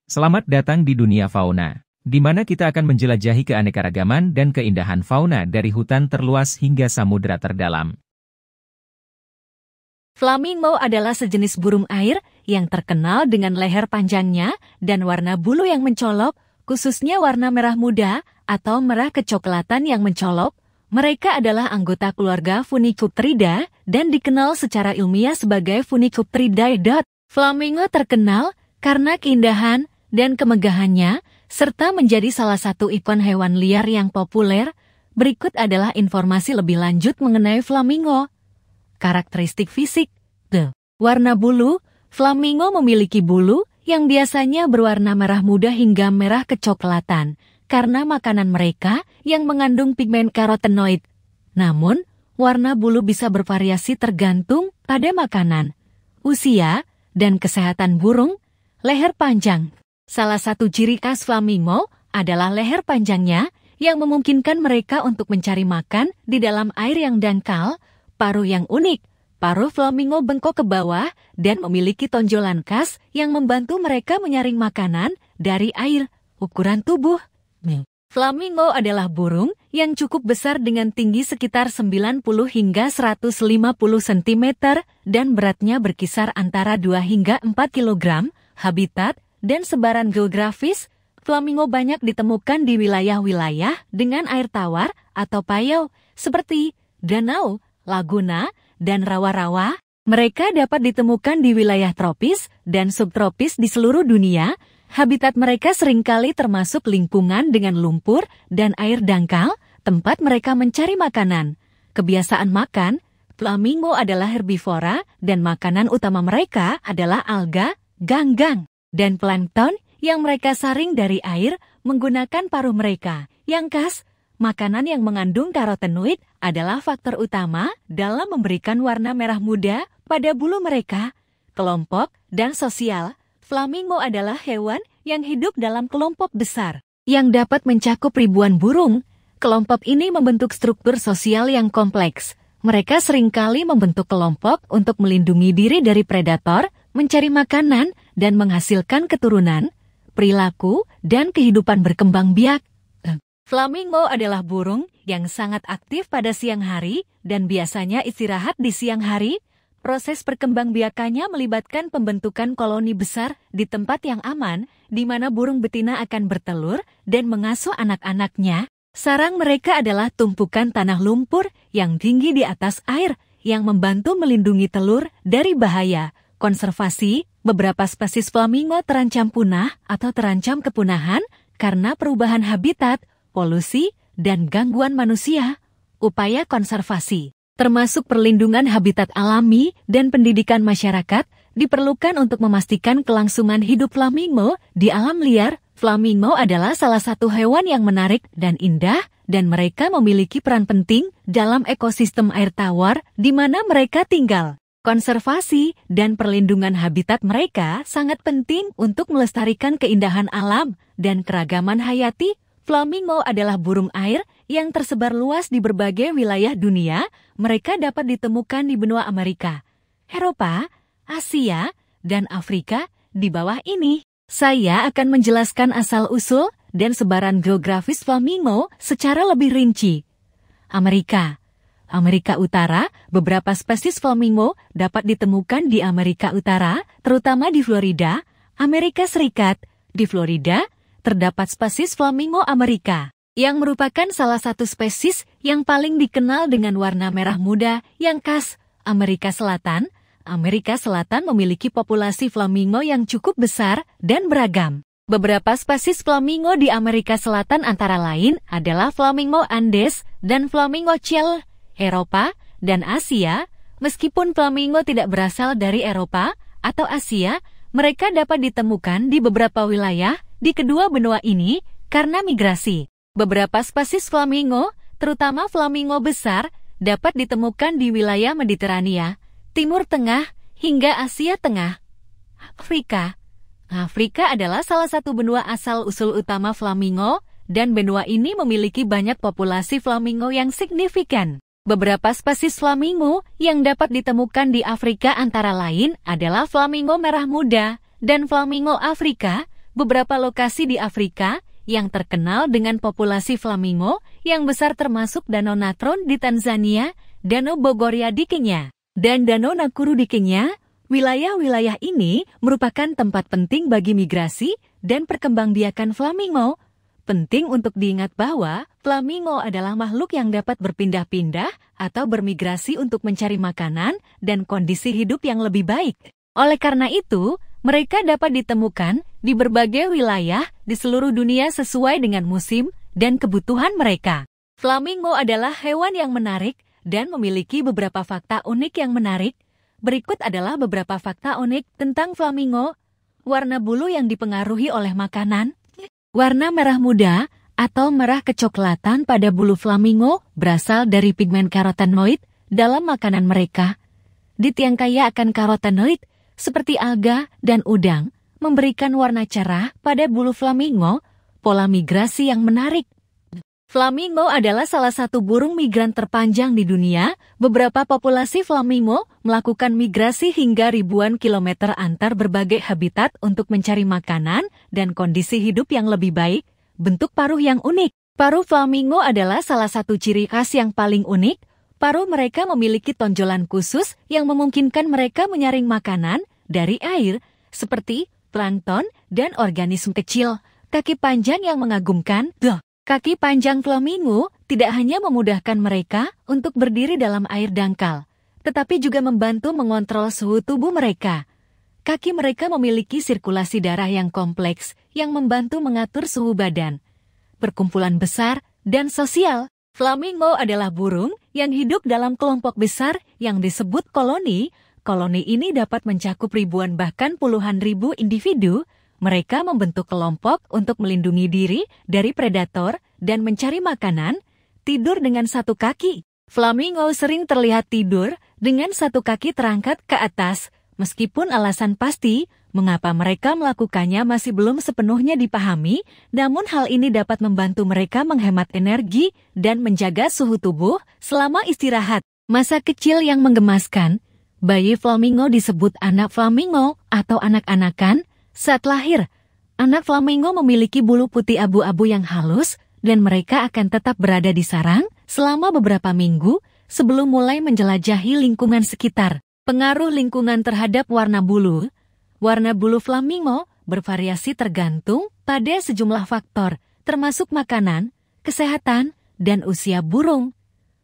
Selamat datang di dunia fauna, di mana kita akan menjelajahi keanekaragaman dan keindahan fauna dari hutan terluas hingga samudera terdalam. Flamingo adalah sejenis burung air yang terkenal dengan leher panjangnya dan warna bulu yang mencolok, khususnya warna merah muda atau merah kecoklatan yang mencolok. Mereka adalah anggota keluarga Phoenicopteridae dan dikenal secara ilmiah sebagai Phoenicopteridae. Flamingo terkenal karena keindahan dan kemegahannya, serta menjadi salah satu ikon hewan liar yang populer. Berikut adalah informasi lebih lanjut mengenai flamingo. Karakteristik fisik. Warna bulu. Flamingo memiliki bulu yang biasanya berwarna merah muda hingga merah kecoklatan karena makanan mereka yang mengandung pigmen karotenoid. Namun, warna bulu bisa bervariasi tergantung pada makanan, usia, dan kesehatan burung. Leher panjang. Salah satu ciri khas flamingo adalah leher panjangnya yang memungkinkan mereka untuk mencari makan di dalam air yang dangkal. Paruh yang unik. Paruh flamingo bengkok ke bawah dan memiliki tonjolan khas yang membantu mereka menyaring makanan dari air. Ukuran tubuh. Flamingo adalah burung yang cukup besar dengan tinggi sekitar 90 hingga 150 cm dan beratnya berkisar antara 2 hingga 4 kg. Habitat dan sebaran geografis. Flamingo banyak ditemukan di wilayah-wilayah dengan air tawar atau payau seperti danau, laguna, dan rawa-rawa. Mereka dapat ditemukan di wilayah tropis dan subtropis di seluruh dunia. Habitat mereka seringkali termasuk lingkungan dengan lumpur dan air dangkal, tempat mereka mencari makanan. Kebiasaan makan, flamingo adalah herbivora dan makanan utama mereka adalah alga, ganggang, dan plankton yang mereka saring dari air menggunakan paruh mereka. Yang khas, makanan yang mengandung karotenoid adalah faktor utama dalam memberikan warna merah muda pada bulu mereka. Kelompok dan sosial. Flamingo adalah hewan yang hidup dalam kelompok besar yang dapat mencakup ribuan burung. Kelompok ini membentuk struktur sosial yang kompleks. Mereka seringkali membentuk kelompok untuk melindungi diri dari predator, mencari makanan, dan menghasilkan keturunan. Perilaku dan kehidupan berkembang biak. Flamingo adalah burung yang sangat aktif pada siang hari dan biasanya istirahat di siang hari. Proses perkembangbiakannya melibatkan pembentukan koloni besar di tempat yang aman, di mana burung betina akan bertelur dan mengasuh anak-anaknya. Sarang mereka adalah tumpukan tanah lumpur yang tinggi di atas air, yang membantu melindungi telur dari bahaya. Konservasi, beberapa spesies flamingo terancam punah atau terancam kepunahan karena perubahan habitat, polusi, dan gangguan manusia. Upaya konservasi, termasuk perlindungan habitat alami dan pendidikan masyarakat, diperlukan untuk memastikan kelangsungan hidup flamingo di alam liar. Flamingo adalah salah satu hewan yang menarik dan indah, dan mereka memiliki peran penting dalam ekosistem air tawar di mana mereka tinggal. Konservasi dan perlindungan habitat mereka sangat penting untuk melestarikan keindahan alam dan keragaman hayati. Flamingo adalah burung air yang tersebar luas di berbagai wilayah dunia. Mereka dapat ditemukan di benua Amerika, Eropa, Asia, dan Afrika. Di bawah ini, saya akan menjelaskan asal-usul dan sebaran geografis flamingo secara lebih rinci. Amerika Utara, beberapa spesies flamingo dapat ditemukan di Amerika Utara, terutama di Florida, Amerika Serikat. Di Florida, terdapat spesies flamingo Amerika, yang merupakan salah satu spesies yang paling dikenal dengan warna merah muda yang khas. Amerika Selatan memiliki populasi flamingo yang cukup besar dan beragam. Beberapa spesies flamingo di Amerika Selatan antara lain adalah Flamingo Andes dan Flamingo Chill. Eropa dan Asia. Meskipun flamingo tidak berasal dari Eropa atau Asia, mereka dapat ditemukan di beberapa wilayah di kedua benua ini karena migrasi. Beberapa spesies flamingo, terutama flamingo besar, dapat ditemukan di wilayah Mediterania, Timur Tengah, hingga Asia Tengah. Afrika adalah salah satu benua asal-usul utama flamingo, dan benua ini memiliki banyak populasi flamingo yang signifikan. Beberapa spesies flamingo yang dapat ditemukan di Afrika antara lain adalah flamingo merah muda dan flamingo Afrika. Beberapa lokasi di Afrika yang terkenal dengan populasi flamingo yang besar termasuk Danau Natron di Tanzania, Danau Bogoria di Kenya, dan Danau Nakuru di Kenya. Wilayah-wilayah ini merupakan tempat penting bagi migrasi dan perkembangbiakan flamingo. Penting untuk diingat bahwa flamingo adalah makhluk yang dapat berpindah-pindah atau bermigrasi untuk mencari makanan dan kondisi hidup yang lebih baik. Oleh karena itu, mereka dapat ditemukan di berbagai wilayah di seluruh dunia sesuai dengan musim dan kebutuhan mereka. Flamingo adalah hewan yang menarik dan memiliki beberapa fakta unik yang menarik. Berikut adalah beberapa fakta unik tentang flamingo. Warna bulu yang dipengaruhi oleh makanan. Warna merah muda atau merah kecoklatan pada bulu flamingo berasal dari pigmen karotenoid dalam makanan mereka. Dit yang kaya akan karotenoid seperti alga dan udang memberikan warna cerah pada bulu flamingo, pola migrasi yang menarik. Flamingo adalah salah satu burung migran terpanjang di dunia. Beberapa populasi flamingo melakukan migrasi hingga ribuan kilometer antar berbagai habitat untuk mencari makanan dan kondisi hidup yang lebih baik. Bentuk paruh yang unik. Paruh flamingo adalah salah satu ciri khas yang paling unik. Paruh mereka memiliki tonjolan khusus yang memungkinkan mereka menyaring makanan dari air, seperti plankton dan organisme kecil. Kaki panjang yang mengagumkan. Kaki panjang flamingo tidak hanya memudahkan mereka untuk berdiri dalam air dangkal, tetapi juga membantu mengontrol suhu tubuh mereka. Kaki mereka memiliki sirkulasi darah yang kompleks yang membantu mengatur suhu badan. Perkumpulan besar dan sosial. Flamingo adalah burung yang hidup dalam kelompok besar yang disebut koloni. Koloni ini dapat mencakup ribuan bahkan puluhan ribu individu. Mereka membentuk kelompok untuk melindungi diri dari predator dan mencari makanan. Tidur dengan satu kaki. Flamingo sering terlihat tidur dengan satu kaki terangkat ke atas. Meskipun alasan pasti mengapa mereka melakukannya masih belum sepenuhnya dipahami, namun hal ini dapat membantu mereka menghemat energi dan menjaga suhu tubuh selama istirahat. Masa kecil yang menggemaskan. Bayi flamingo disebut anak flamingo atau anak-anakan. Saat lahir, anak flamingo memiliki bulu putih abu-abu yang halus dan mereka akan tetap berada di sarang selama beberapa minggu sebelum mulai menjelajahi lingkungan sekitar. Pengaruh lingkungan terhadap warna bulu. Warna bulu flamingo bervariasi tergantung pada sejumlah faktor, termasuk makanan, kesehatan, dan usia burung.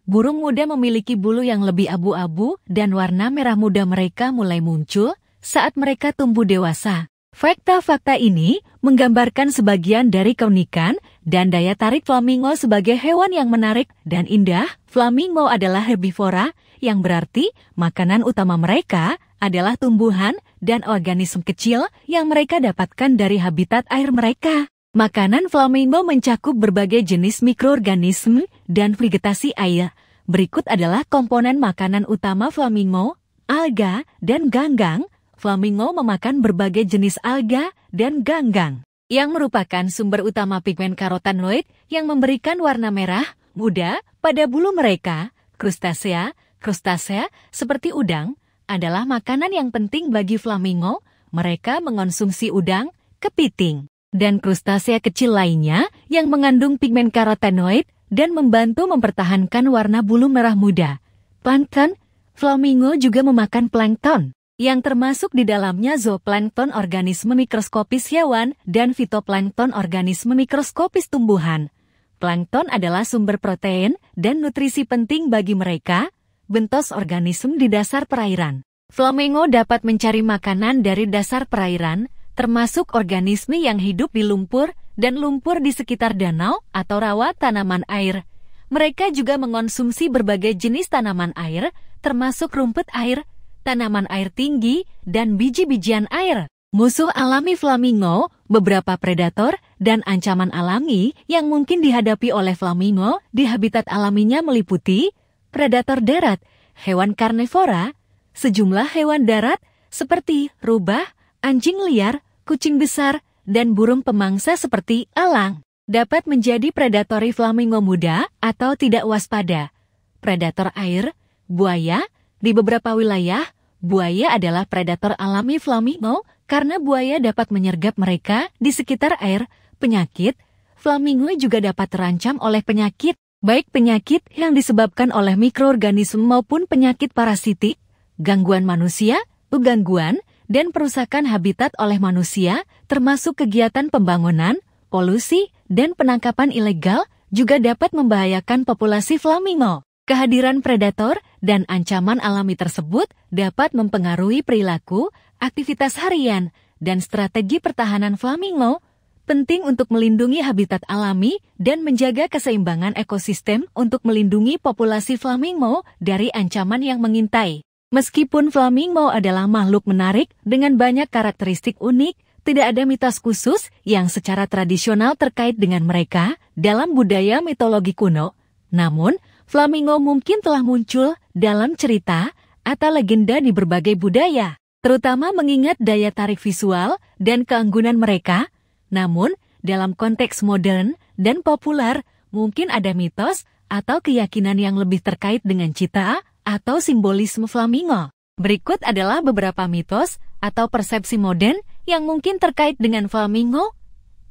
Burung muda memiliki bulu yang lebih abu-abu dan warna merah muda mereka mulai muncul saat mereka tumbuh dewasa. Fakta-fakta ini menggambarkan sebagian dari keunikan dan daya tarik flamingo sebagai hewan yang menarik dan indah. Flamingo adalah herbivora, yang berarti makanan utama mereka adalah tumbuhan dan organisme kecil yang mereka dapatkan dari habitat air mereka. Makanan flamingo mencakup berbagai jenis mikroorganisme dan vegetasi air. Berikut adalah komponen makanan utama flamingo: alga dan ganggang. Flamingo memakan berbagai jenis alga dan ganggang, yang merupakan sumber utama pigmen karotenoid yang memberikan warna merah muda pada bulu mereka. Krustasea seperti udang adalah makanan yang penting bagi flamingo. Mereka mengonsumsi udang, kepiting, dan krustasea kecil lainnya yang mengandung pigmen karotenoid dan membantu mempertahankan warna bulu merah muda. Plankton. Flamingo juga memakan plankton, yang termasuk di dalamnya zooplankton organisme mikroskopis hewan dan fitoplankton organisme mikroskopis tumbuhan. Plankton adalah sumber protein dan nutrisi penting bagi mereka, bentos organisme di dasar perairan. Flamingo dapat mencari makanan dari dasar perairan, termasuk organisme yang hidup di lumpur dan lumpur di sekitar danau atau rawa tanaman air. Mereka juga mengonsumsi berbagai jenis tanaman air, termasuk rumput air, tanaman air tinggi, dan biji-bijian air. Musuh alami flamingo, beberapa predator, dan ancaman alami yang mungkin dihadapi oleh flamingo di habitat alaminya meliputi predator darat, hewan karnivora, sejumlah hewan darat seperti rubah, anjing liar, kucing besar, dan burung pemangsa seperti elang. Dapat menjadi predatory flamingo muda atau tidak waspada. Predator air, buaya. Di beberapa wilayah, buaya adalah predator alami flamingo Karena buaya dapat menyergap mereka di sekitar air, penyakit, flamingo juga dapat terancam oleh penyakit, baik penyakit yang disebabkan oleh mikroorganisme maupun penyakit parasitik, gangguan manusia, gangguan, dan perusakan habitat oleh manusia, termasuk kegiatan pembangunan, polusi, dan penangkapan ilegal, juga dapat membahayakan populasi flamingo. Kehadiran predator dan ancaman alami tersebut dapat mempengaruhi perilaku, aktivitas harian, dan strategi pertahanan flamingo. Penting untuk melindungi habitat alami dan menjaga keseimbangan ekosistem untuk melindungi populasi flamingo dari ancaman yang mengintai. Meskipun flamingo adalah makhluk menarik dengan banyak karakteristik unik, tidak ada mitos khusus yang secara tradisional terkait dengan mereka dalam budaya mitologi kuno. Namun, flamingo mungkin telah muncul dalam cerita atau legenda di berbagai budaya, terutama mengingat daya tarik visual dan keanggunan mereka. Namun, dalam konteks modern dan populer, mungkin ada mitos atau keyakinan yang lebih terkait dengan cita atau simbolisme flamingo. Berikut adalah beberapa mitos atau persepsi modern yang mungkin terkait dengan flamingo.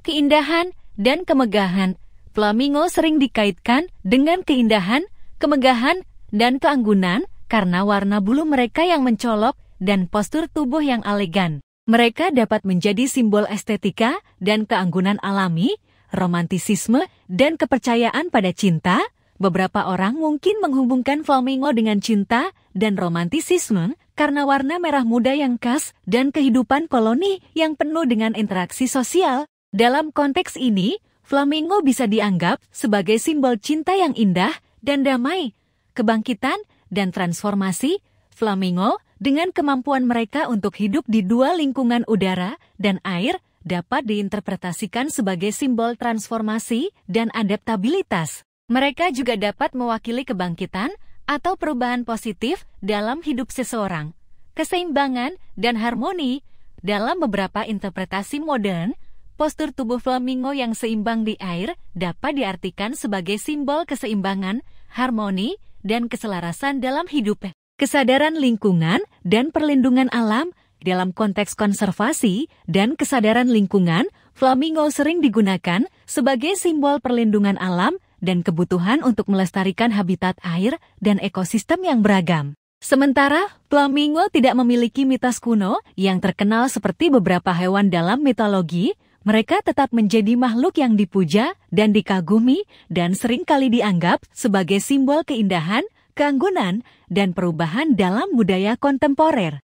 Keindahan dan kemegahan. Flamingo sering dikaitkan dengan keindahan, kemegahan, dan keanggunan karena warna bulu mereka yang mencolok dan postur tubuh yang elegan. Mereka dapat menjadi simbol estetika dan keanggunan alami, romantisisme, dan kepercayaan pada cinta. Beberapa orang mungkin menghubungkan flamingo dengan cinta dan romantisisme karena warna merah muda yang khas dan kehidupan koloni yang penuh dengan interaksi sosial. Dalam konteks ini, flamingo bisa dianggap sebagai simbol cinta yang indah dan damai, kebangkitan, dan transformasi. Flamingo, dengan kemampuan mereka untuk hidup di dua lingkungan udara dan air, dapat diinterpretasikan sebagai simbol transformasi dan adaptabilitas. Mereka juga dapat mewakili kebangkitan atau perubahan positif dalam hidup seseorang. Keseimbangan dan harmoni. Dalam beberapa interpretasi modern, postur tubuh flamingo yang seimbang di air dapat diartikan sebagai simbol keseimbangan, harmoni, dan keselarasan dalam hidup. Kesadaran lingkungan dan perlindungan alam. Dalam konteks konservasi dan kesadaran lingkungan, flamingo sering digunakan sebagai simbol perlindungan alam dan kebutuhan untuk melestarikan habitat air dan ekosistem yang beragam. Sementara, flamingo tidak memiliki mitos kuno yang terkenal seperti beberapa hewan dalam mitologi. Mereka tetap menjadi makhluk yang dipuja dan dikagumi dan seringkali dianggap sebagai simbol keindahan, keanggunan, dan perubahan dalam budaya kontemporer.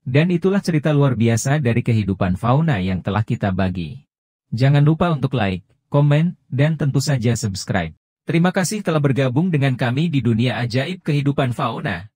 Dan itulah cerita luar biasa dari kehidupan fauna yang telah kita bagi. Jangan lupa untuk like, komen, dan tentu saja subscribe. Terima kasih telah bergabung dengan kami di dunia ajaib kehidupan fauna.